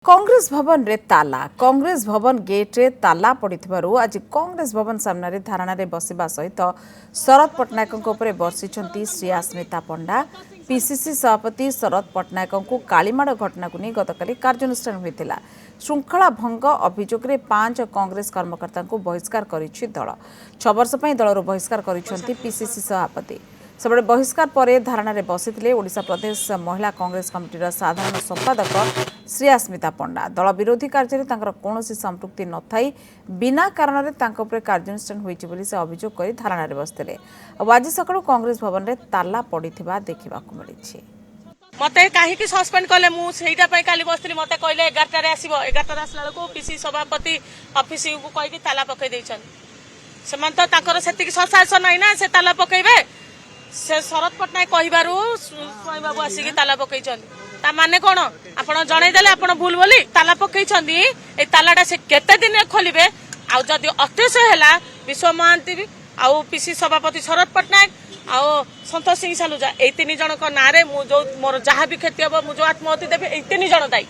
कांग्रेस भवन रे ताला कांग्रेस भवन गेट रे ताला पड़िथिबारु आज कांग्रेस भवन सामने रे धारणा रे बसिबा सहित शरद पट्टनायक उपरे बर्षिछंती श्रिया स्मिता पंडा। पीसीसी सभापति शरद पट्टनायक को कालीमाड़ घटना को नहीं गतकाली कार्यानुष्ठान होइतिला। श्रृंखला भंग अभियोग रे 5 कांग्रेस कर्मकर्ता को बहिष्कार करिछि दल। 6 वर्ष पई दलरो बहिष्कार करिछंती पीसीसी सभापति। सबले बहिष्कार पर धारणा रे बसिथिले ओडिशा प्रदेश महिला कांग्रेस कमिटीर साधारण संपादक श्रिया स्मिता पंडा। दल विरोधी कार्य तांकर कोनोसी संपृक्ति नथाई बिना कारण रे तांको उपरे कार्यानुष्ठान होइछि बोली से अभियोग करी धारणा रे बसथिले। आज सकाळु कांग्रेस भवन रे ताला पड़िथिबा देखिबाकु मिलिछि। मते काहे कि सस्पेंड कले मु सेहीटा पई काली बसथिली मते कहले 11टा रे आसीबो 11टा रे आसला को पीसी सभापति ऑफिस को कहि कि ताला पकई दैछन। समान तो तांकर सेतिकी संसासन नै ना से ताला पकईबे। से शरद पट्टनायक कहिबारु स्वाई बाबू आसी ताला पकईछन ता माने कोन आपण जणै देले आपण भूल बोली ताला पकईछन। ए तालाटा से केते दिन खोलिबे आ जदी अत्याशय हैला विश्व महांती आ पीसी सभापति शरद पट्टनायक आ संतोष सिंह सालुजा ए 3 जन को नारे मु जो मोर जहा भी क्षति हो मु जो आत्महत्या देबे ए 3 जन दाई।